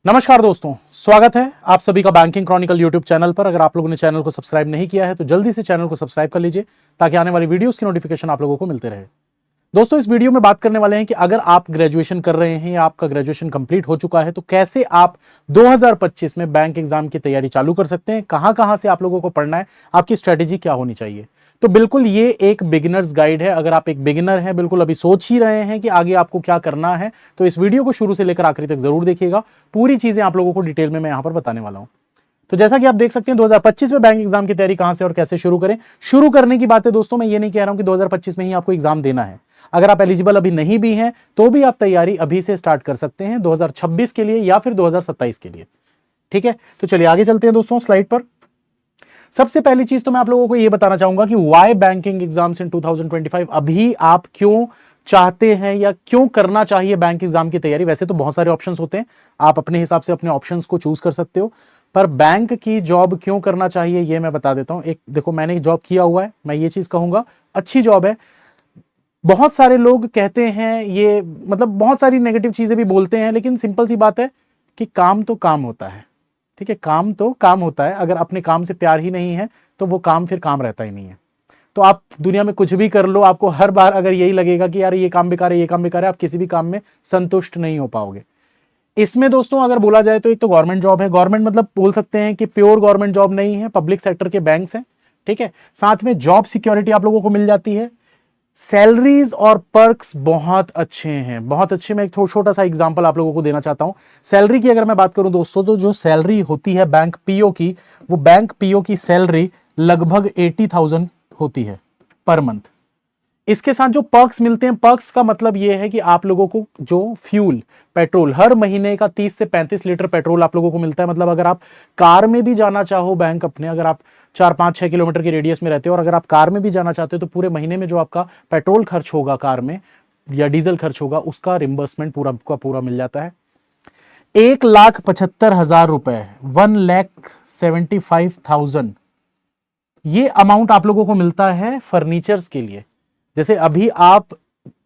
नमस्कार दोस्तों, स्वागत है आप सभी का बैंकिंग क्रॉनिकल यूट्यूब चैनल पर। अगर आप लोगों ने चैनल को सब्सक्राइब नहीं किया है तो जल्दी से चैनल को सब्सक्राइब कर लीजिए ताकि आने वाली वीडियोस की नोटिफिकेशन आप लोगों को मिलते रहे। दोस्तों, इस वीडियो में बात करने वाले हैं कि अगर आप ग्रेजुएशन कर रहे हैं या आपका ग्रेजुएशन कंप्लीट हो चुका है तो कैसे आप 2025 में बैंक एग्जाम की तैयारी चालू कर सकते हैं, कहां से आप लोगों को पढ़ना है, आपकी स्ट्रेटेजी क्या होनी चाहिए। तो बिल्कुल ये एक बिगिनर्स गाइड है। अगर आप एक बिगिनर हैं, बिल्कुल अभी सोच ही रहे हैं कि आगे आपको क्या करना है, तो इस वीडियो को शुरू से लेकर आखिरी तक जरूर देखिएगा। पूरी चीजें आप लोगों को डिटेल में मैं यहां पर बताने वाला हूं। तो जैसा कि आप देख सकते हैं 2025 में बैंक एग्जाम की तैयारी कहां से और कैसे शुरू करें। शुरू करने की बात है दोस्तों, मैं ये नहीं कह रहा हूं कि 2025 में ही आपको एग्जाम देना है। अगर आप एलिजिबल अभी नहीं भी हैं तो भी आप तैयारी अभी से स्टार्ट कर सकते हैं 2026 के लिए या फिर 2027 के लिए। ठीक है, तो चलिए आगे चलते हैं दोस्तों स्लाइड पर। सबसे पहली चीज तो मैं आप लोगों को यह बताना चाहूंगा कि वाई बैंकिंग एग्जाम्स इन 2025। अभी आप क्यों चाहते हैं या क्यों करना चाहिए बैंक एग्जाम की तैयारी। वैसे तो बहुत सारे ऑप्शंस होते हैं, आप अपने हिसाब से अपने ऑप्शंस को चूज कर सकते हो, पर बैंक की जॉब क्यों करना चाहिए ये मैं बता देता हूं। एक देखो, मैंने जॉब किया हुआ है, मैं ये चीज कहूंगा अच्छी जॉब है। बहुत सारे लोग कहते हैं ये, मतलब बहुत सारी नेगेटिव चीजें भी बोलते हैं, लेकिन सिंपल सी बात है कि काम तो काम होता है। ठीक है, काम तो काम होता है। अगर अपने काम से प्यार ही नहीं है तो वो काम फिर काम रहता ही नहीं है। तो आप दुनिया में कुछ भी कर लो, आपको हर बार अगर यही लगेगा कि यार ये काम बेकार है, ये काम बेकार है, आप किसी भी काम में संतुष्ट नहीं हो पाओगे। इसमें दोस्तों अगर बोला जाए तो एक तो गवर्नमेंट जॉब है। गवर्नमेंट मतलब बोल सकते हैं कि प्योर गवर्नमेंट जॉब नहीं है, पब्लिक सेक्टर के बैंक्स हैं। ठीक है, साथ में जॉब सिक्योरिटी आप लोगों को मिल जाती है। सैलरीज और पर्क्स बहुत अच्छे हैं, बहुत अच्छे। मैं एक छोटा सा एग्जांपल आप लोगों को देना चाहता हूं। सैलरी की अगर मैं बात करूं दोस्तों, तो जो सैलरी होती है बैंक पीओ की, वो बैंक पीओ की सैलरी लगभग 80,000 होती है पर मंथ। इसके साथ जो पर्क्स मिलते हैं, पर्क्स का मतलब यह है कि आप लोगों को जो फ्यूल पेट्रोल हर महीने का 30 से 35 लीटर पेट्रोल आप लोगों को मिलता है। मतलब अगर आप कार में भी जाना चाहो बैंक अपने, अगर आप 4-5-6 किलोमीटर के रेडियस में रहते हो और अगर आप कार में भी जाना चाहते हो तो पूरे महीने में जो आपका पेट्रोल खर्च होगा कार में या डीजल खर्च होगा, उसका रिम्बर्समेंट पूरा का पूरा मिल जाता है। 1,75,000 रुपए, 1,75,000 ये अमाउंट आप लोगों को मिलता है फर्नीचर्स के लिए। जैसे अभी आप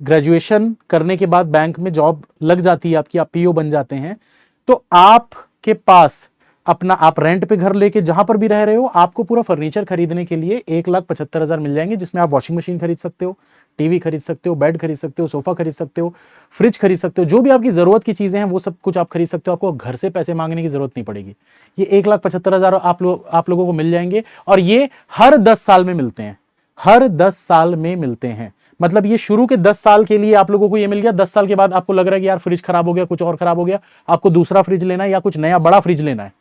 ग्रेजुएशन करने के बाद बैंक में जॉब लग जाती है आपकी, आप पीओ बन जाते हैं, तो आपके पास अपना आप रेंट पे घर लेके जहां पर भी रह रहे हो, आपको पूरा फर्नीचर खरीदने के लिए 1,75,000 मिल जाएंगे, जिसमें आप वॉशिंग मशीन खरीद सकते हो, टीवी खरीद सकते हो, बेड खरीद सकते हो, सोफा खरीद सकते हो, फ्रिज खरीद सकते हो। जो भी आपकी जरूरत की चीजें हैं वो सब कुछ आप खरीद सकते हो। आपको घर से पैसे मांगने की जरूरत नहीं पड़ेगी। ये 1,75,000 आप लोगों को मिल जाएंगे और ये हर 10 साल में मिलते हैं। हर 10 साल में मिलते हैं। मतलब ये शुरू के 10 साल के लिए आप लोगों को ये मिल गया। 10 साल के बाद आपको लग रहा है कि यार फ्रिज खराब हो गया, कुछ और खराब हो गया, आपको दूसरा फ्रिज लेना है या कुछ नया बड़ा फ्रिज लेना है,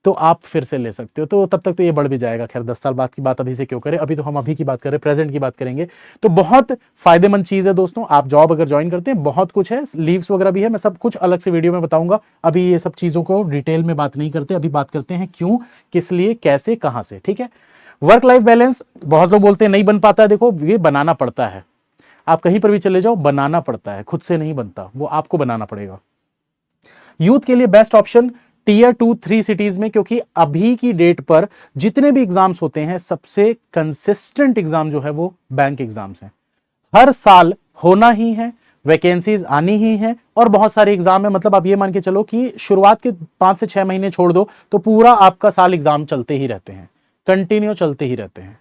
तो आप फिर से ले सकते हो। तो तब तक तो ये बढ़ भी जाएगा। खैर 10 साल बाद की बात अभी से क्यों करें, अभी तो हम अभी की बात करें, प्रेजेंट की बात करेंगे। तो बहुत फायदेमंद चीज है दोस्तों। आप जॉब अगर ज्वाइन करते हैं, बहुत कुछ है, लीव्स वगैरह भी है, मैं सब कुछ अलग से वीडियो में बताऊंगा। अभी ये सब चीजों को डिटेल में बात नहीं करते, अभी बात करते हैं क्यों, किस लिए, कैसे, कहां से। ठीक है, वर्क लाइफ बैलेंस बहुत लोग बोलते हैं नहीं बन पाता है। देखो, ये बनाना पड़ता है। आप कहीं पर भी चले जाओ, बनाना पड़ता है, खुद से नहीं बनता, वो आपको बनाना पड़ेगा। यूथ के लिए बेस्ट ऑप्शन टीयर 2-3 सिटीज में, क्योंकि अभी की डेट पर जितने भी एग्जाम्स होते हैं, सबसे कंसिस्टेंट एग्जाम जो है वो बैंक एग्जाम्स हैं। हर साल होना ही है, वैकेंसीज आनी ही है और बहुत सारे एग्जाम है। मतलब आप ये मान के चलो कि शुरुआत के 5 से 6 महीने छोड़ दो तो पूरा आपका साल एग्जाम चलते ही रहते हैं, कंटिन्यू चलते ही रहते हैं।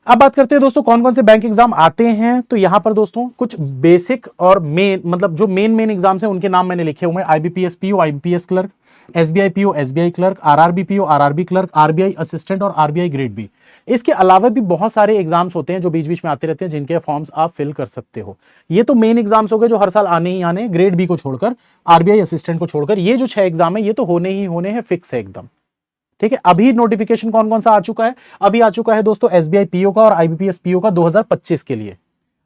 अब बात करते हैं दोस्तों कौन कौन से बैंक एग्जाम आते हैं। तो यहां पर दोस्तों कुछ बेसिक और मेन, मतलब जो मेन एग्जाम्स हैं उनके नाम मैंने लिखे हुए हैं। IBPS PO, IBPS clerk, SBI PO, SBI clerk, RRB PO, RRB clerk, RBI assistant और आरबीआई ग्रेड बी। इसके अलावा भी बहुत सारे एग्जाम्स होते हैं जो बीच बीच में आते रहते हैं, जिनके फॉर्म्स आप फिल कर सकते हो। ये तो मेन एग्जाम्स हो गए जो हर साल आने ही आने, ग्रेड बी को छोड़कर, आरबीआई असिस्टेंट को छोड़कर। ये जो 6 एग्जाम है ये तो होने ही होने हैं, फिक्स है एकदम। ठीक है, अभी नोटिफिकेशन कौन कौन सा आ चुका है, अभी आ चुका है दोस्तों एसबीआई पीओ का और आईबीपीएस पीओ का 2025 के लिए।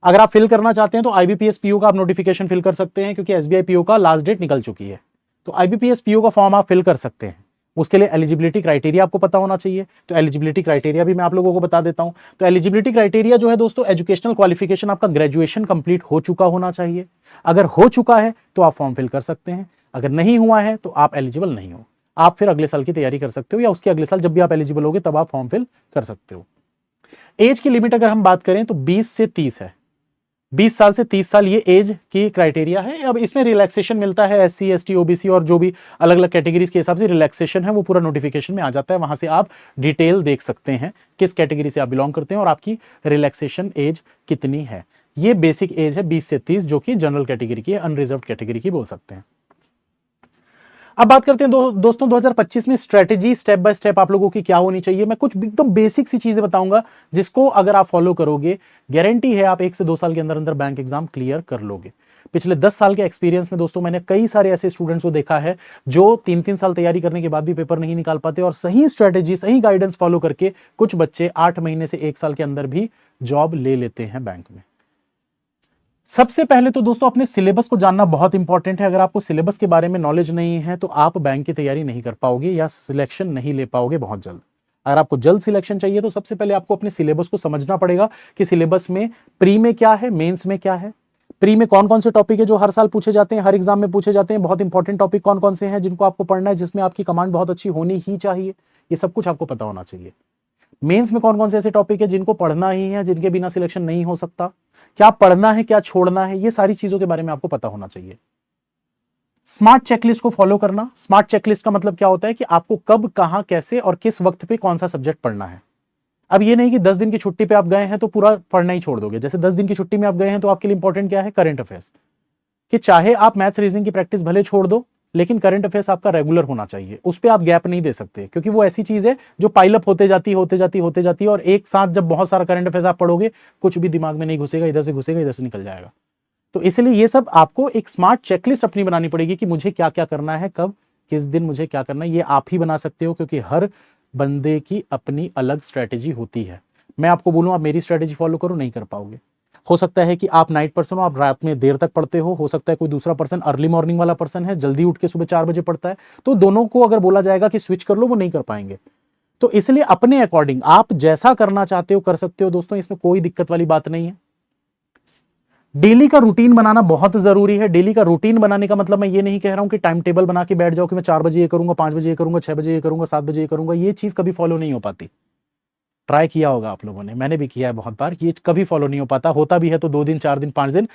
अगर आप फिल करना चाहते हैं तो आईबीपीएस पीओ का आप नोटिफिकेशन फिल कर सकते हैं, क्योंकि एसबीआई पीओ का लास्ट डेट निकल चुकी है। तो आईबीपीएस पीओ का फॉर्म आप फिल कर सकते हैं। उसके लिए एलिजिबिलिटी क्राइटेरिया आपको पता होना चाहिए। तो एलिजिबिलिटी क्राइटेरिया भी मैं आप लोगों को बता देता हूं। तो एलिजिबिलिटी क्राइटेरिया जो है दोस्तों, एजुकेशनल क्वालिफिकेशन आपका ग्रेजुएशन कंप्लीट हो चुका होना चाहिए। अगर हो चुका है तो आप फॉर्म फिल कर सकते हैं, अगर नहीं हुआ है तो आप एलिजिबल नहीं हो। आप फिर अगले साल की तैयारी कर सकते हो या उसके अगले साल जब भी आप एलिजिबल होगे तब आप फॉर्म फिल कर सकते हो। एज की लिमिट अगर हम बात करें तो 20 से 30 है। 20 साल से 30 साल ये एज की क्राइटेरिया है। अब इसमें रिलैक्सेशन मिलता है, SC ST OBC और जो भी अलग अलग कैटेगरीज के हिसाब से रिलैक्सेशन है वो पूरा नोटिफिकेशन में आ जाता है। वहां से आप डिटेल देख सकते हैं किस कैटेगरी से आप बिलोंग करते हैं और आपकी रिलैक्सेशन एज कितनी है। ये बेसिक एज है 20 से 30 जो कि जनरल कैटेगरी की है, अनरिजर्व कैटेगरी की बोल सकते हैं। अब बात करते हैं दोस्तों 2025 में स्ट्रेटेजी स्टेप बाय स्टेप आप लोगों की क्या होनी चाहिए। मैं कुछ एकदम बेसिक सी चीजें बताऊंगा जिसको अगर आप फॉलो करोगे गारंटी है आप 1 से 2 साल के अंदर अंदर बैंक एग्जाम क्लियर कर लोगे। पिछले 10 साल के एक्सपीरियंस में दोस्तों मैंने कई सारे ऐसे स्टूडेंट्स को देखा है जो 3-3 साल तैयारी करने के बाद भी पेपर नहीं निकाल पाते और सही स्ट्रेटेजी सही गाइडेंस फॉलो करके कुछ बच्चे 8 महीने से 1 साल के अंदर भी जॉब ले लेते हैं बैंक में। सबसे पहले तो दोस्तों अपने सिलेबस को जानना बहुत इंपॉर्टेंट है। अगर आपको सिलेबस के बारे में नॉलेज नहीं है तो आप बैंक की तैयारी नहीं कर पाओगे या सिलेक्शन नहीं ले पाओगे बहुत जल्द। अगर आपको जल्द सिलेक्शन चाहिए तो सबसे पहले आपको अपने सिलेबस को समझना पड़ेगा कि सिलेबस में प्री में क्या है, मेंस में क्या है। प्री में कौन कौन से टॉपिक है जो हर साल पूछे जाते हैं, हर एग्जाम में पूछे जाते हैं, बहुत इंपॉर्टेंट टॉपिक कौन कौन से हैं जिनको आपको पढ़ना है, जिसमें आपकी कमांड बहुत अच्छी होनी ही चाहिए, ये सब कुछ आपको पता होना चाहिए। मेंस में कौन कौन से ऐसे टॉपिक है जिनको पढ़ना ही है, जिनके बिना सिलेक्शन नहीं हो सकता, क्या पढ़ना है क्या छोड़ना है, ये सारी चीजों के बारे में आपको पता होना चाहिए। स्मार्ट चेकलिस्ट को फॉलो करना। स्मार्ट चेकलिस्ट का मतलब क्या होता है कि आपको कब कहां कैसे और किस वक्त पे कौन सा सब्जेक्ट पढ़ना है। अब ये नहीं कि 10 दिन की छुट्टी पे आप गए हैं तो पूरा पढ़ना ही छोड़ दोगे। जैसे 10 दिन की छुट्टी में आप गए हैं तो आपके लिए इंपॉर्टेंट क्या है, करंट अफेयर्स, कि चाहे आप मैथ्स रीजनिंग की प्रैक्टिस भले छोड़ दो लेकिन करंट अफेयर्स आपका रेगुलर होना चाहिए, उस पर आप गैप नहीं दे सकते क्योंकि वो ऐसी चीज है जो पाइलअप होते जाती है और एक साथ जब बहुत सारा करंट अफेयर्स आप पढ़ोगे कुछ भी दिमाग में नहीं घुसेगा, इधर से घुसेगा इधर से निकल जाएगा। तो इसलिए ये सब आपको एक स्मार्ट चेकलिस्ट अपनी बनानी पड़ेगी कि मुझे क्या क्या करना है, कब किस दिन मुझे क्या करना है। ये आप ही बना सकते हो क्योंकि हर बंदे की अपनी अलग स्ट्रेटेजी होती है। मैं आपको बोलूं आप मेरी स्ट्रेटेजी फॉलो करो, नहीं कर पाओगे। हो सकता है कि आप नाइट पर्सन हो, आप रात में देर तक पढ़ते हो सकता है कोई दूसरा पर्सन अर्ली मॉर्निंग वाला पर्सन है, जल्दी उठ के सुबह 4 बजे पढ़ता है। तो दोनों को अगर बोला जाएगा कि स्विच कर लो वो नहीं कर पाएंगे। तो इसलिए अपने अकॉर्डिंग आप जैसा करना चाहते हो कर सकते हो दोस्तों, इसमें कोई दिक्कत वाली बात नहीं है। डेली का रूटीन बनाना बहुत जरूरी है। डेली का रूटीन बनाने का मतलब मैं ये नहीं कह रहा हूं कि टाइम टेबल बना के बैठ जाओ कि मैं 4 बजे ये करूंगा, 5 बजे ये करूंगा, 6 बजे ये करूंगा, 7 बजे ये करूंगा। ये चीज कभी फॉलो नहीं हो पाती। ट्राई किया होगा आप लोगों ने, मैंने भी किया है बहुत बार, ये कभी फॉलो नहीं हो पाता। होता भी है तो 2 दिन 4 दिन 5 दिन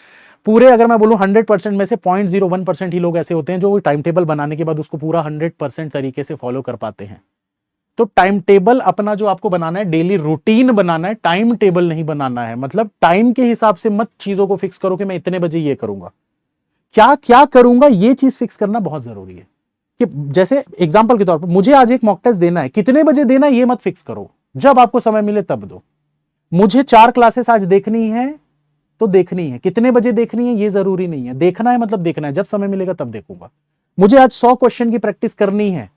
पूरे, अगर मैं बोलूं 100% में से 0.01% ही लोग ऐसे होते हैं जो टाइम टेबल बनाने के बाद उसको पूरा 100% तरीके से फॉलो कर पाते हैं। तो टाइम टेबल अपना जो आपको बनाना है, डेली रूटीन बनाना है, टाइम टेबल नहीं बनाना है। मतलब टाइम के हिसाब से मत चीजों को फिक्स करो कि मैं इतने बजे ये करूंगा, क्या क्या करूंगा ये चीज फिक्स करना बहुत जरूरी है। कि जैसे एग्जांपल के तौर पर मुझे आज एक मॉक टेस्ट देना है, कितने बजे देना है ये मत फिक्स करो, जब आपको समय मिले तब दो। मुझे 4 क्लासेस आज देखनी है तो देखनी है, कितने बजे देखनी है ये जरूरी नहीं है। देखना है मतलब देखना है, जब समय मिलेगा तब देखूंगा। मुझे आज 100 क्वेश्चन की प्रैक्टिस करनी है,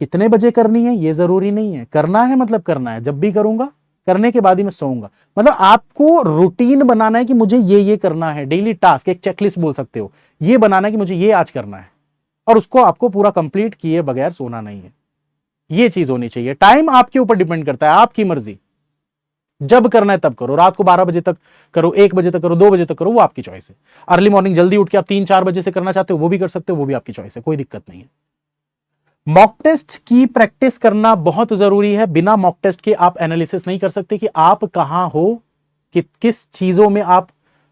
कितने बजे करनी है ये जरूरी नहीं है। करना है मतलब करना है, जब भी करूंगा, करने के बाद ही मैं सोऊंगा। मतलब आपको रूटीन बनाना है कि मुझे ये करना है, डेली टास्क, एक चेकलिस्ट बोल सकते हो, ये बनाना है कि मुझे ये आज करना है और उसको आपको पूरा कंप्लीट किए बगैर सोना नहीं है। ये चीज होनी चाहिए। टाइम आपके ऊपर डिपेंड करता है, आपकी मर्जी, जब करना है तब करो। रात को 12 बजे तक करो, 1 बजे तक करो, 2 बजे तक करो, वो आपकी चॉइस है। अर्ली मॉर्निंग जल्दी उठ के आप 3-4 बजे से करना चाहते हो वो भी कर सकते हो, वो भी आपकी चॉइस है, कोई दिक्कत नहीं है। मॉक टेस्ट की प्रैक्टिस करना बहुत जरूरी है। बिना मॉक टेस्ट के आप एनालिसिस नहीं कर सकते कि आप कहां हो, कि किस चीजों में आप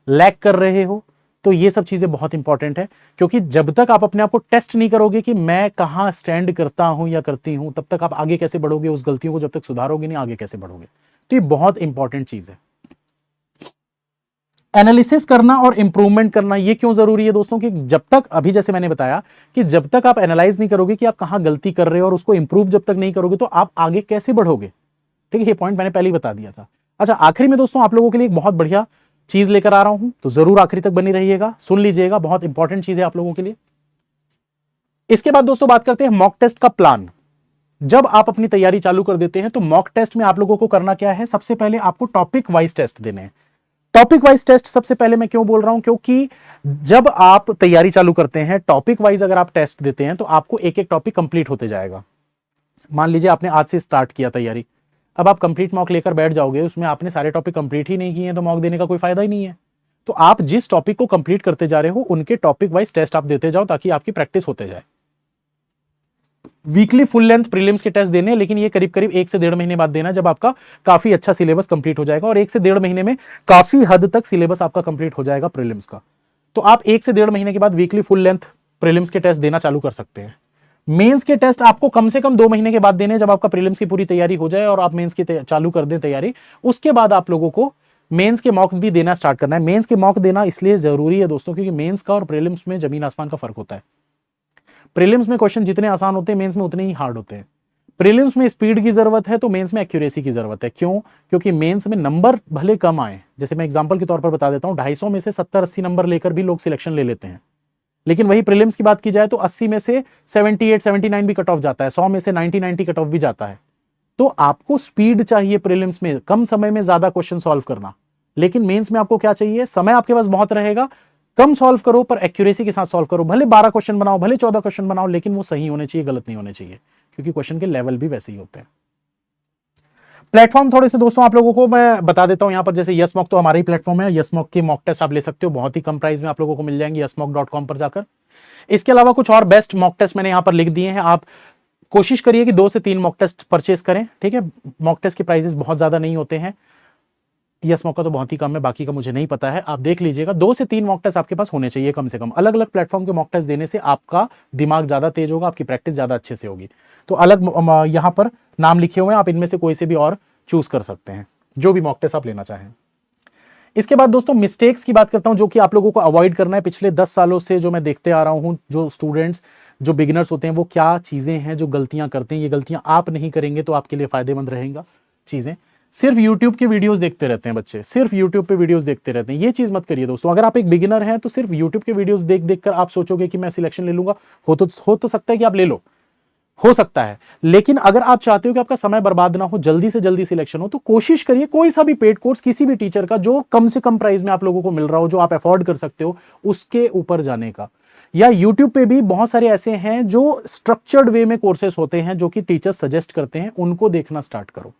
लैग कर रहे हो। तो ये सब चीजें बहुत इंपॉर्टेंट है क्योंकि जब तक आप अपने आप को टेस्ट नहीं करोगे कि मैं कहां स्टैंड करता हूं या करती हूं, तब तक आप आगे कैसे बढ़ोगे, उस गलतियों को जब तक सुधारोगे नहीं आगे कैसे बढ़ोगे। तो ये बहुत इंपॉर्टेंट चीज है। एनालिसिस करना और इंप्रूवमेंट करना ये क्यों जरूरी है दोस्तों, कि जब तक, अभी जैसे मैंने बताया कि जब तक आप एनालाइज नहीं करोगे कि आप कहां गलती कर रहे हो और उसको इंप्रूव जब तक नहीं करोगे तो आप आगे कैसे बढ़ोगे। ठीक है, ये पॉइंट मैंने पहले ही बता दिया था। अच्छा, आखिरी में दोस्तों आप लोगों के लिए एक बहुत बढ़िया चीज लेकर आ रहा हूं, तो जरूर आखिरी तक बनी रहिएगा, सुन लीजिएगा, बहुत इंपॉर्टेंट चीज है आप लोगों के लिए। इसके बाद दोस्तों बात करते हैं मॉक टेस्ट का प्लान। जब आप अपनी तैयारी चालू कर देते हैं तो मॉक टेस्ट में आप लोगों को करना क्या है, सबसे पहले आपको टॉपिक वाइज टेस्ट देने हैं। टॉपिक वाइज टेस्ट सबसे पहले मैं क्यों बोल रहा हूं, क्योंकि जब आप तैयारी चालू करते हैं टॉपिक वाइज अगर आप टेस्ट देते हैं तो आपको एक एक टॉपिक कंप्लीट होते जाएगा। मान लीजिए आपने आज से स्टार्ट किया तैयारी, अब आप कंप्लीट मॉक लेकर बैठ जाओगे, उसमें आपने सारे टॉपिक कंप्लीट ही नहीं किए हैं तो मॉक देने का कोई फायदा ही नहीं है। तो आप जिस टॉपिक को कंप्लीट करते जा रहे हो उनके टॉपिक वाइज टेस्ट आप देते जाओ ताकि आपकी प्रैक्टिस होते जाए। वीकली फुल लेंथ प्रीलिम्स के टेस्ट देने हैं, लेकिन ये करीब करीब 1 से 1.5 महीने बाद देना, जब आपका काफी अच्छा सिलेबस कंप्लीट हो जाएगा, और 1 से 1.5 महीने में काफी हद तक सिलेबस आपका कंप्लीट हो जाएगा प्रीलिम्स का। तो आप 1 से 1.5 महीने के बाद वीकली फुल लेंथ प्रीलिम्स के टेस्ट देना चालू कर सकते हैं। मेंस के टेस्ट आपको कम से कम 2 महीने के बाद देने, जब आपका प्रीलिम्स की पूरी तैयारी हो जाए और आप मेंस की चालू कर दें तैयारी, उसके बाद आप लोगों को मेंस के मॉक भी देना स्टार्ट करना है। मेंस के मॉक देना इसलिए जरूरी है दोस्तों, क्योंकि मेंस का और प्रीलिम्स में जमीन आसमान का फर्क होता है। प्रीलिम्स में क्वेश्चन जितने आसान होते हैं, मेंस में उतने ही हार्ड होते हैं। प्रीलिम्स में स्पीड की जरूरत है, तो मेंस में एक्यूरेसी की जरूरत है। क्यों? क्योंकि मेंस में नंबर भले कम आए, जैसे मैं एग्जांपल के तौर पर बता देता हूं, 250 में से 70-80 नंबर लेकर भी लोग सिलेक्शन ले लेते हैं, लेकिन वही प्रीलिम्स की बात की जाए तो 80 में से 78-79 भी कट ऑफ जाता है, 100 में से 90-90 कट ऑफ भी जाता है। तो आपको स्पीड चाहिए प्रीलिम्स में, कम समय में ज्यादा क्वेश्चन सॉल्व करना। लेकिन मेंस में आपको क्या चाहिए? समय आपके पास बहुत रहेगा, कम सॉल्व करो पर एक्यूरेसी के साथ सॉल्व करो। भले 12 क्वेश्चन बनाओ, भले 14 क्वेश्चन बनाओ, लेकिन वो सही होने चाहिए, गलत नहीं होने चाहिए, क्योंकि क्वेश्चन के लेवल भी वैसे ही होते हैं। प्लेटफॉर्म थोड़े से दोस्तों आप लोगों को मैं बता देता हूं यहां पर। जैसे यस मॉक तो हमारा ही प्लेटफॉर्म है, यस मॉक के मॉक टेस्ट आप ले सकते हो, बहुत ही कम प्राइस में आप लोगों को मिल जाएंगे yesmock.com पर जाकर। इसके अलावा कुछ और बेस्ट मॉक टेस्ट मैंने यहां पर लिख दिए हैं, आप कोशिश करिए कि 2 से 3 मॉक टेस्ट परचेस करें, ठीक है। मॉक टेस्ट के प्राइसेस बहुत ज्यादा नहीं होते हैं, यस मॉक का तो बहुत ही कम है, बाकी का मुझे नहीं पता है, आप देख लीजिएगा। 2 से 3 मॉक टेस्ट आपके पास होने चाहिए कम से कम। अलग अलग प्लेटफॉर्म के मॉक टेस्ट देने से आपका दिमाग ज्यादा तेज होगा, आपकी प्रैक्टिस ज्यादा अच्छे से होगी। तो अलग यहां पर नाम लिखे हुए हैं, आप इनमें से कोई से भी और चूज कर सकते हैं, जो भी मॉक टेस्ट आप लेना चाहें। इसके बाद दोस्तों मिस्टेक्स की बात करता हूं, जो कि आप लोगों को अवॉइड करना है। पिछले 10 सालों से जो मैं देखते आ रहा हूं, जो स्टूडेंट्स, जो बिगिनर्स होते हैं, वो क्या चीजें हैं जो गलतियां करते हैं। ये गलतियां आप नहीं करेंगे तो आपके लिए फायदेमंद रहेगा चीजें। सिर्फ यूट्यूब के वीडियोस देखते रहते हैं बच्चे, सिर्फ यूट्यूब पे वीडियोस देखते रहते हैं, ये चीज मत करिए दोस्तों। अगर आप एक बिगिनर हैं तो सिर्फ यूट्यूब के वीडियोस देख देख कर आप सोचोगे कि मैं सिलेक्शन ले लूंगा, हो तो सकता है कि आप ले लो, हो सकता है। लेकिन अगर आप चाहते हो कि आपका समय बर्बाद ना हो, जल्दी से जल्दी सिलेक्शन हो, तो कोशिश करिए कोई सा भी पेड कोर्स किसी भी टीचर का जो कम से कम प्राइस में आप लोगों को मिल रहा हो, जो आप अफोर्ड कर सकते हो, उसके ऊपर जाने का। या यूट्यूब पे भी बहुत सारे ऐसे हैं जो स्ट्रक्चर्ड वे में कोर्सेस होते हैं, जो कि टीचर सजेस्ट करते हैं, उनको देखना स्टार्ट करो।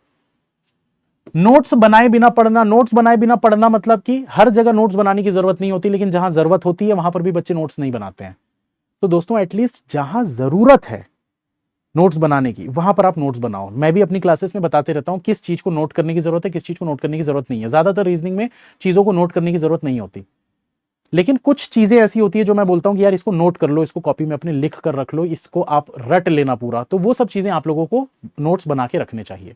नोट्स बनाए बिना पढ़ना, नोट्स बनाए बिना पढ़ना मतलब कि हर जगह नोट्स बनाने की जरूरत नहीं होती, लेकिन जहां जरूरत होती है वहां पर भी बच्चे नोट्स नहीं बनाते हैं। तो दोस्तों एटलीस्ट जहां जरूरत है नोट्स बनाने की, वहां पर आप नोट्स बनाओ। मैं भी अपनी क्लासेस में बताते रहता हूं किस चीज को नोट करने की जरूरत है, किस चीज को नोट करने की जरूरत नहीं है। ज्यादातर रीजनिंग में चीजों को नोट करने की जरूरत नहीं होती, लेकिन कुछ चीजें ऐसी होती है जो मैं बोलता हूं कि यार इसको नोट कर लो, इसको कॉपी में अपने लिख कर रख लो, इसको आप रट लेना पूरा। तो वो सब चीजें आप लोगों को नोट्स बना के रखने चाहिए।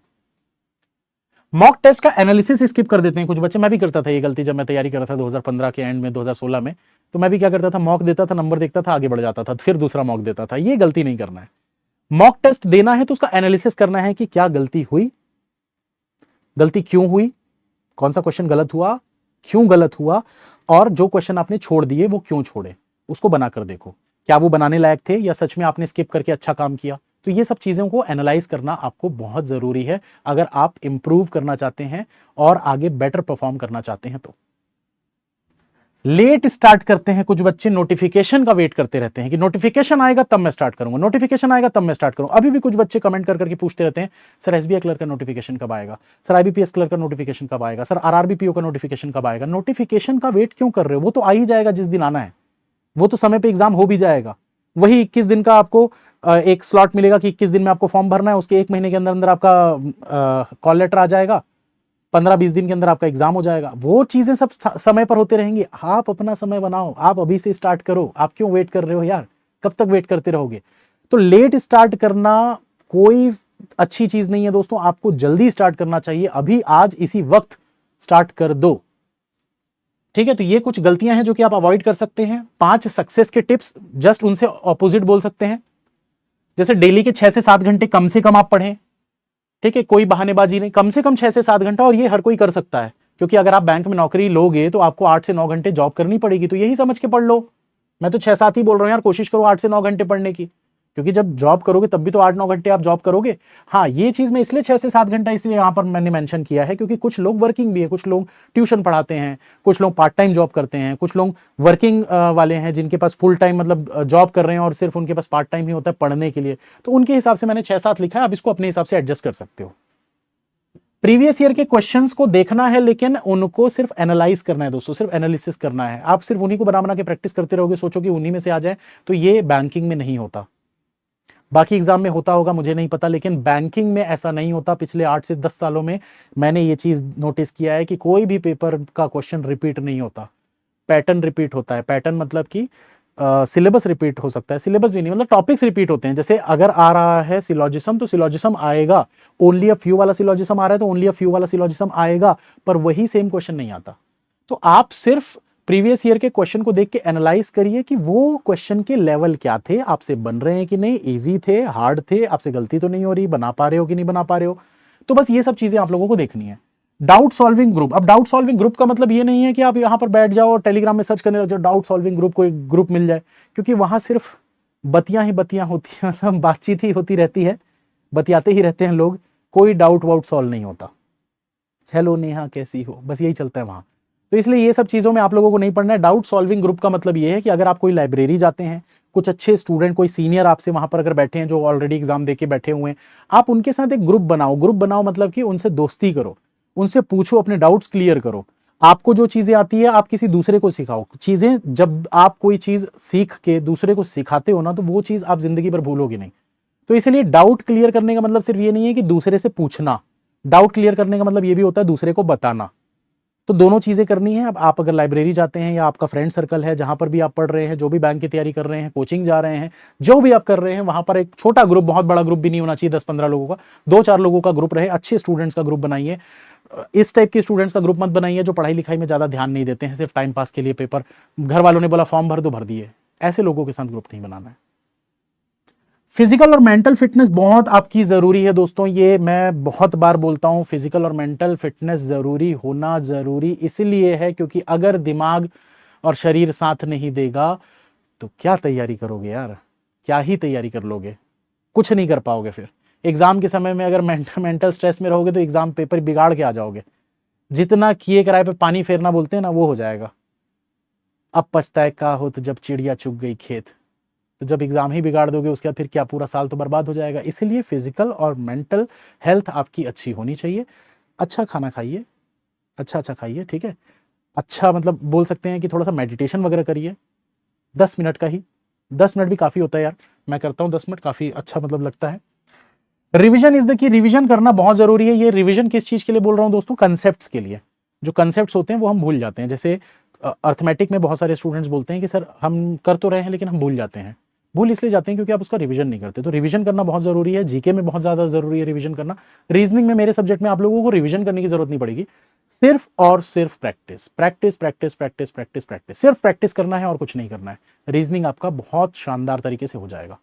मॉक टेस्ट का एनालिसिस स्किप कर देते हैं कुछ बच्चे, मैं भी करता था ये गलती जब मैं तैयारी कर रहा था 2015 के एंड में, 2016 में। तो मैं भी क्या करता था, मॉक देता था, नंबर देखता था, आगे बढ़ जाता था, फिर दूसरा मॉक देता था। ये गलती नहीं करना है। मॉक टेस्ट देना है तो उसका एनालिसिस करना है कि क्या गलती हुई, गलती क्यों हुई, कौन सा क्वेश्चन गलत हुआ, क्यों गलत हुआ, और जो क्वेश्चन आपने छोड़ दिए वो क्यों छोड़े, उसको बनाकर देखो। क्या वो बनाने लायक थे या सच में आपने स्किप करके अच्छा काम किया। तो ये सब चीजों को एनालाइज करना आपको बहुत जरूरी है अगर आप इंप्रूव करना चाहते हैं और आगे बेटर परफॉर्म करना चाहते हैं। तो लेट स्टार्ट करते हैं कुछ बच्चे, नोटिफिकेशन का वेट करते रहते हैं कि नोटिफिकेशन आएगा तब मैं स्टार्ट करूंगा, नोटिफिकेशन आएगा तब मैं स्टार्ट करूंगा। अभी भी कुछ बच्चे कमेंट कर करके पूछते रहते हैं, सर एसबीआई क्लर्क का नोटिफिकेशन कब आएगा, सर आईबीपीएस क्लर्क का नोटिफिकेशन कब आएगा, सर आरआरबी का नोटिफिकेशन कब आएगा। नोटिफिकेशन का वेट क्यों कर रहे हो, वो तो आ ही जाएगा जिस दिन आना है, वो तो समय पे एग्जाम हो भी जाएगा। वही 21 दिन का आपको एक स्लॉट मिलेगा कि 21 दिन में आपको फॉर्म भरना है, उसके 1 महीने के अंदर अंदर आपका कॉल लेटर आ जाएगा, 15-20 दिन के अंदर आपका एग्जाम हो जाएगा। वो चीजें सब समय पर होते रहेंगी। आप अपना समय बनाओ, आप अभी से स्टार्ट करो। आप क्यों वेट कर रहे हो यार, कब तक वेट करते रहोगे। तो लेट स्टार्ट करना कोई अच्छी चीज नहीं है दोस्तों, आपको जल्दी स्टार्ट करना चाहिए। अभी आज इसी वक्त स्टार्ट कर दो, ठीक है। तो ये कुछ गलतियां हैं जो कि आप अवॉइड कर सकते हैं। 5 सक्सेस के टिप्स, जस्ट उनसे ऑपोजिट बोल सकते हैं। जैसे डेली के 6 से 7 घंटे कम से कम आप पढ़ें, ठीक है, कोई बहानेबाजी नहीं, कम से कम 6 से 7 घंटा। और ये हर कोई कर सकता है, क्योंकि अगर आप बैंक में नौकरी लोगे तो आपको 8 से 9 घंटे जॉब करनी पड़ेगी, तो यही समझ के पढ़ लो। मैं तो 6-7 ही बोल रहा हूं यार, कोशिश करो 8 से 9 घंटे पढ़ने की, क्योंकि जब जॉब करोगे तब भी तो 8-9 घंटे आप जॉब करोगे। हाँ, ये चीज मैं इसलिए 6 से 7 घंटा इसलिए यहां पर मैंने मेंशन किया है, क्योंकि कुछ लोग वर्किंग भी है, कुछ लोग ट्यूशन पढ़ाते हैं, कुछ लोग पार्ट टाइम जॉब करते हैं, कुछ लोग वर्किंग वाले हैं जिनके पास फुल टाइम मतलब जॉब कर रहे हैं और सिर्फ उनके पास पार्ट टाइम ही होता है पढ़ने के लिए। तो उनके हिसाब से मैंने 6-7 लिखा है, आप इसको अपने हिसाब से एडजस्ट कर सकते हो। प्रीवियस ईयर के क्वेश्चंस को देखना है, लेकिन उनको सिर्फ एनालाइज करना है दोस्तों, सिर्फ एनालिसिस करना है। आप सिर्फ उन्हीं को बना बना के प्रैक्टिस करते रहोगे, सोचो कि उन्हीं में से आ जाए, तो ये बैंकिंग में नहीं होता। बाकी एग्जाम में होता होगा मुझे नहीं पता, लेकिन बैंकिंग में ऐसा नहीं होता। पिछले 8 से 10 सालों में मैंने ये चीज नोटिस किया है कि कोई भी पेपर का क्वेश्चन रिपीट नहीं होता, पैटर्न रिपीट होता है। पैटर्न मतलब कि सिलेबस रिपीट हो सकता है, सिलेबस भी नहीं, मतलब टॉपिक्स रिपीट होते हैं। जैसे अगर आ रहा है सिलॉजिज्म तो सिलॉजिज्म आएगा, ओनली अ फ्यू वाला सिलॉजिज्म आ रहा है तो ओनली अ फ्यू वाला सिलॉजिज्म आएगा, पर वही सेम क्वेश्चन नहीं आता। तो आप सिर्फ प्रीवियस ईयर के क्वेश्चन को देख के एनालाइज करिए कि वो क्वेश्चन के लेवल क्या थे, आपसे बन रहे हैं कि नहीं, इजी थे, हार्ड थे, आपसे गलती तो नहीं हो रही, बना पा रहे हो कि नहीं बना पा रहे हो। तो बस ये सब चीजें आप लोगों को देखनी है। डाउट सॉल्विंग ग्रुप, अब डाउट सॉल्विंग ग्रुप का मतलब ये नहीं है कि आप यहां पर बैठ जाओ और टेलीग्राम में सर्च करने लग जाओ डाउट सॉल्विंग ग्रुप, कोई ग्रुप मिल जाए, क्योंकि वहां सिर्फ बतियां ही बतियां होती हैं, मतलब बातचीत ही होती रहती है, बतियाते ही रहते हैं लोग, कोई डाउट वाउट सॉल्व नहीं होता। हेलो नेहा कैसी हो, बस यही चलता है वहां। तो इसलिए ये सब चीजों में आप लोगों को नहीं पढ़ना है। डाउट सॉल्विंग ग्रुप का मतलब ये है कि अगर आप कोई लाइब्रेरी जाते हैं, कुछ अच्छे स्टूडेंट, कोई सीनियर आपसे वहां पर अगर बैठे हैं जो ऑलरेडी एग्जाम देके बैठे हुए हैं, आप उनके साथ एक ग्रुप बनाओ। ग्रुप बनाओ मतलब कि उनसे दोस्ती करो, उनसे पूछो, अपने डाउट्स क्लियर करो। आपको जो चीजें आती है आप किसी दूसरे को सिखाओ। चीजें जब आप कोई चीज सीख के दूसरे को सिखाते हो ना, तो वो चीज आप जिंदगी भर भूलोगे नहीं। तो इसलिए डाउट क्लियर करने का मतलब सिर्फ ये नहीं है कि दूसरे से पूछना, डाउट क्लियर करने का मतलब ये भी होता है दूसरे को बताना। तो दोनों चीजें करनी है। अब आप अगर लाइब्रेरी जाते हैं या आपका फ्रेंड सर्कल है, जहां पर भी आप पढ़ रहे हैं, जो भी बैंक की तैयारी कर रहे हैं, कोचिंग जा रहे हैं, जो भी आप कर रहे हैं, वहां पर एक छोटा ग्रुप, बहुत बड़ा ग्रुप भी नहीं होना चाहिए, 10-15 लोगों का, 2-4 लोगों का ग्रुप रहे, अच्छे स्टूडेंट्स का ग्रुप बनाइए। इस टाइप के स्टूडेंट्स का ग्रुप मत बनाइए जो पढ़ाई लिखाई में ज्यादा ध्यान नहीं देते हैं, सिर्फ टाइम पास के लिए पेपर, घर वालों ने बोला फॉर्म भर दो, भर दिए, ऐसे लोगों के साथ ग्रुप नहीं बनाना है। फिजिकल और मेंटल फिटनेस बहुत आपकी जरूरी है दोस्तों, ये मैं बहुत बार बोलता हूं, फिजिकल और मेंटल फिटनेस जरूरी होना जरूरी इसलिए है क्योंकि अगर दिमाग और शरीर साथ नहीं देगा तो क्या तैयारी करोगे यार, क्या ही तैयारी कर लोगे, कुछ नहीं कर पाओगे। फिर एग्जाम के समय में अगर मेंटल स्ट्रेस में रहोगे तो एग्जाम पेपर बिगाड़ के आ जाओगे। जितना किए कराए पे पानी फेरना बोलते हैं ना, वो हो जाएगा। अब पछताए का हो तो जब चिड़िया चुग गई खेत, तो जब एग्जाम ही बिगाड़ दोगे उसके बाद फिर क्या, पूरा साल तो बर्बाद हो जाएगा। इसीलिए फिजिकल और मेंटल हेल्थ आपकी अच्छी होनी चाहिए। अच्छा खाना खाइए, अच्छा खाइए, ठीक है। अच्छा मतलब बोल सकते हैं कि थोड़ा सा मेडिटेशन वगैरह करिए, 10 मिनट का ही, 10 मिनट भी काफी होता है यार, मैं करता हूँ 10 मिनट, काफी अच्छा मतलब लगता है। Revision is the key, revision करना बहुत जरूरी है। ये रिविजन किस चीज के लिए बोल रहा हूँ दोस्तों, कंसेप्ट के लिए। जो कंसेप्ट होते हैं वो हम भूल जाते हैं। जैसे अर्थमेटिक में बहुत सारे स्टूडेंट्स बोलते हैं कि सर हम कर तो रहे हैं लेकिन हम भूल जाते हैं। भूल इसलिए जाते हैं क्योंकि आप उसका रिवीजन नहीं करते। तो रिवीजन करना बहुत जरूरी है। जीके में बहुत ज्यादा जरूरी है रिवीजन करना। रीजनिंग में मेरे सब्जेक्ट में आप लोगों को रिवीजन करने की जरूरत नहीं पड़ेगी, सिर्फ और सिर्फ practice practice practice practice practice practice, सिर्फ प्रैक्टिस करना है और कुछ नहीं करना है। रीजनिंग आपका बहुत शानदार तरीके से हो जाएगा।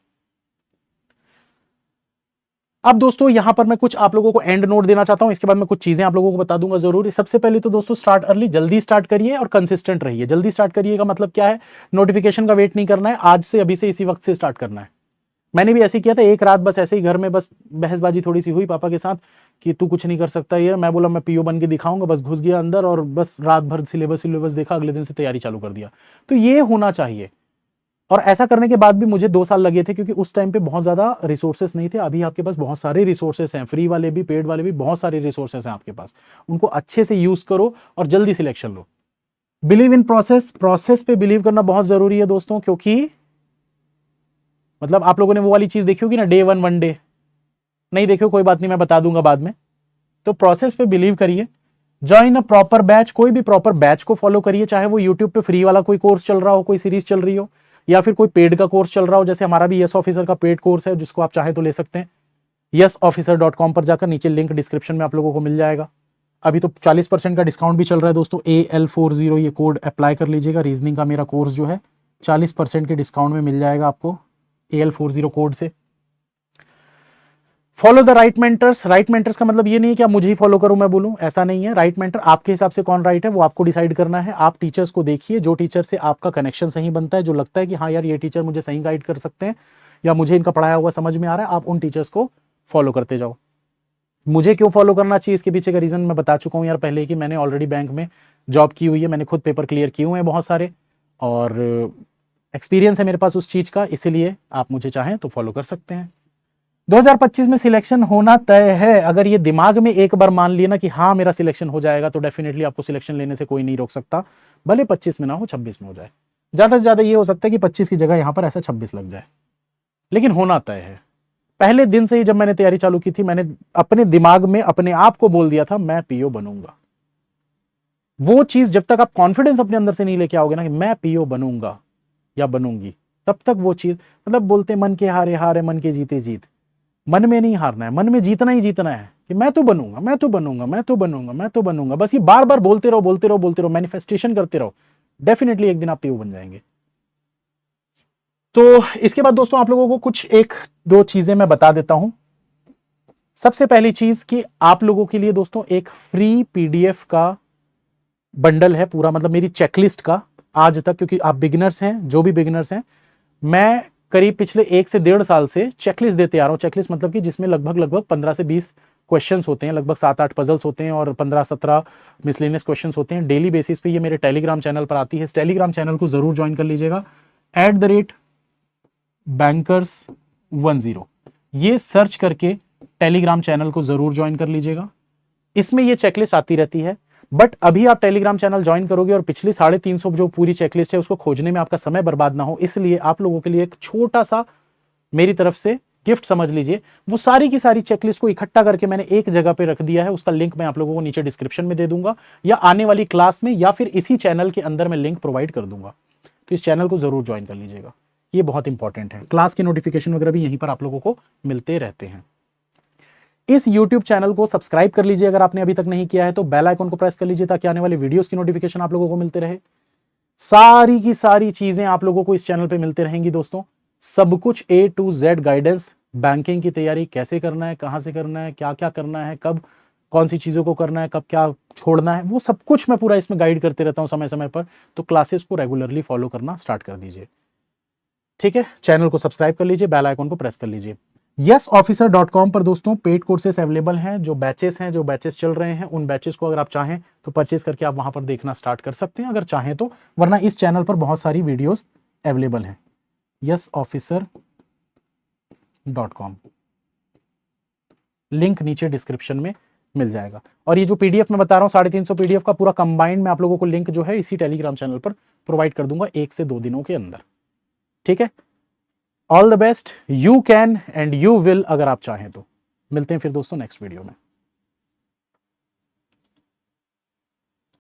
अब दोस्तों यहां पर मैं कुछ आप लोगों को एंड नोट देना चाहता हूं, इसके बाद मैं कुछ चीजें आप लोगों को बता दूंगा जरूर। सबसे पहले तो दोस्तों स्टार्ट अर्ली, जल्दी स्टार्ट करिए और कंसिस्टेंट रहिए। जल्दी स्टार्ट करिए का मतलब क्या है, नोटिफिकेशन का वेट नहीं करना है, आज से अभी से इसी वक्त से स्टार्ट करना है। मैंने भी ऐसे किया था, एक रात बस ऐसे ही घर में बस बहसबाजी थोड़ी सी हुई पापा के साथ कि तू कुछ नहीं कर सकता ये, मैं बोला मैं पीओ बन के दिखाऊंगा, बस घुस गया अंदर और बस रात भर सिलेबस देखा, अगले दिन से तैयारी चालू कर दिया। तो ये होना चाहिए। और ऐसा करने के बाद भी मुझे 2 साल लगे थे क्योंकि उस टाइम पे बहुत ज्यादा रिसोर्सेस नहीं थे। अभी आपके पास बहुत सारे रिसोर्सेस हैं, फ्री वाले भी पेड वाले भी, बहुत सारे रिसोर्सेस हैं आपके पास। उनको अच्छे से यूज करो और जल्दी selection low. Believe in process, process पे बिलीव करना बहुत जरूरी है दोस्तों, क्योंकि मतलब आप लोगों ने वो वाली चीज देखी होगी ना, डे 1 डे, नहीं देखो कोई बात नहीं, मैं बता दूंगा बाद में। तो प्रोसेस पे बिलीव करिए, ज्वाइन अ प्रॉपर बैच, कोई भी प्रॉपर बैच को फॉलो करिए, चाहे वो यूट्यूब पे फ्री वाला कोई कोर्स चल रहा हो, कोई सीरीज चल रही हो, या फिर कोई पेड का कोर्स चल रहा हो। जैसे हमारा भी यस ऑफिसर का पेड कोर्स है, जिसको आप चाहे तो ले सकते हैं। yesofficer.com पर जाकर, नीचे लिंक डिस्क्रिप्शन में आप लोगों को मिल जाएगा। अभी तो 40% का डिस्काउंट भी चल रहा है दोस्तों, AL40 ये कोड अप्लाई कर लीजिएगा। रीजनिंग का मेरा कोर्स जो है 40% के डिस्काउंट में मिल जाएगा आपको AL40 कोड से। Follow the right mentors. Right mentors का मतलब ये नहीं है कि आप मुझे ही फॉलो करो मैं बोलूं, ऐसा नहीं है। राइट मेंटर आपके हिसाब से कौन राइट है वो आपको डिसाइड करना है। आप टीचर्स को देखिए, जो टीचर से आपका कनेक्शन सही बनता है, जो लगता है कि हाँ यार ये टीचर मुझे सही गाइड कर सकते हैं या मुझे इनका पढ़ाया हुआ समझ में आ रहा है, आप उन टीचर्स को फॉलो करते जाओ। मुझे क्यों फॉलो करना चाहिए, इसके पीछे का रीजन मैं बता चुका हूं यार पहले ही, कि मैंने ऑलरेडी बैंक में जॉब की हुई है, मैंने खुद पेपर क्लियर किए हुए हैं बहुत सारे, और एक्सपीरियंस है मेरे पास उस चीज का, इसीलिए आप मुझे चाहें तो फॉलो कर सकते हैं। 2025 में सिलेक्शन होना तय है। अगर ये दिमाग में एक बार मान लिया ना कि हाँ मेरा सिलेक्शन हो जाएगा, तो डेफिनेटली आपको सिलेक्शन लेने से कोई नहीं रोक सकता। भले 25 में ना हो, 26 में हो जाए। ज्यादा से ज्यादा ये हो सकता है कि 25 की जगह यहां पर ऐसा 26 लग जाए, लेकिन होना तय है। पहले दिन से ही जब मैंने तैयारी चालू की थी, मैंने अपने दिमाग में अपने आप को बोल दिया था मैं पीओ बनूंगा। वो चीज जब तक आप कॉन्फिडेंस अपने अंदर से नहीं लेके आओगे ना कि मैं पीओ बनूंगा या बनूंगी, तब तक वो चीज, मतलब बोलते मन के हारे हारे मन के जीते जीत, मन में नहीं हारना है, मन में जीतना ही जीतना है कि मैं तो बनूंगा, मैं तो बनूंगा, मैं तो बनूंगा, मैं तो बनूंगा। बस ये बार बार बोलते रहो, बोलते रहो, बोलते रहो, मैनिफेस्टेशन करते रहो, डेफिनेटली एक दिन आप पीओ बन जाएंगे। तो इसके बाद दोस्तों आप लोगों को कुछ एक दो चीजें मैं बता देता हूं। सबसे पहली चीज कि आप लोगों के लिए दोस्तों एक फ्री पीडीएफ का बंडल है पूरा, मतलब मेरी चेकलिस्ट का आज तक, क्योंकि आप बिगिनर्स हैं, जो भी बिगिनर्स हैं, मैं करीब पिछले 1 से 1.5 साल से चेकलिस्ट देते आ रहा हूं। चेकलिस्ट मतलब कि जिसमें लगभग 15 से 20 क्वेश्चंस होते हैं, लगभग 7-8 पजल्स होते हैं और 15-17 मिसलेनियस क्वेश्चंस होते हैं। डेली बेसिस पे ये मेरे टेलीग्राम चैनल पर आती है। इस टेलीग्राम चैनल को जरूर ज्वाइन कर लीजिएगा, @bankers10, ये सर्च करके टेलीग्राम चैनल को जरूर ज्वाइन कर लीजिएगा। इसमें ये चेकलिस्ट आती रहती है। बट अभी आप टेलीग्राम चैनल ज्वाइन करोगे और पिछली 350 जो पूरी चेकलिस्ट है उसको खोजने में आपका समय बर्बाद ना हो, इसलिए आप लोगों के लिए एक छोटा सा मेरी तरफ से गिफ्ट समझ लीजिए। वो सारी की सारी चेकलिस्ट को इकट्ठा करके मैंने एक जगह पे रख दिया है, उसका लिंक मैं आप लोगों को नीचे डिस्क्रिप्शन में दे दूंगा, या आने वाली क्लास में, या फिर इसी चैनल के अंदर मैं लिंक प्रोवाइड कर दूंगा। तो इस चैनल को जरूर ज्वाइन कर लीजिएगा, ये बहुत इंपॉर्टेंट है। क्लास के नोटिफिकेशन वगैरह भी यहीं पर आप लोगों को मिलते रहते हैं। इस YouTube चैनल को सब्सक्राइब कर लीजिए अगर आपने अभी तक नहीं किया है तो, बेल आइकन को प्रेस कर लीजिए ताकि आने वाले वीडियोस की नोटिफिकेशन आप लोगों को मिलते रहे। सारी की सारी चीजें आप लोगों को इस चैनल पे मिलते रहेंगी दोस्तों। सब कुछ A to Z guidance, banking की तैयारी कैसे करना है, कहां से करना है, क्या क्या करना है, कब कौन सी चीजों को करना है, कब क्या छोड़ना है, वो सब कुछ मैं पूरा इसमें गाइड करते रहता हूं समय समय पर। तो क्लासेस को रेगुलरली फॉलो करना स्टार्ट कर दीजिए, ठीक है। चैनल को सब्सक्राइब कर लीजिए, बेल आइकन को प्रेस कर लीजिए। yesofficer.com पर दोस्तों पेड कोर्सेस अवेलेबल हैं, जो बैचेस चल रहे हैं, उन बैचेस को अगर आप चाहें तो परचेज करके आप वहां पर देखना स्टार्ट कर सकते हैं अगर चाहें तो, वरना इस चैनल पर बहुत सारी वीडियोस अवेलेबल हैं। yesofficer.com, लिंक नीचे डिस्क्रिप्शन में मिल जाएगा। और ये जो पीडीएफ मैं बता रहा हूँ 350 पीडीएफ का पूरा कंबाइंड, मैं आप लोगों को लिंक जो है इसी टेलीग्राम चैनल पर प्रोवाइड कर दूंगा 1 से 2 दिनों के अंदर, ठीक है। All the best, you can and you will, अगर आप चाहें तो। मिलते हैं फिर दोस्तों नेक्स्ट वीडियो में।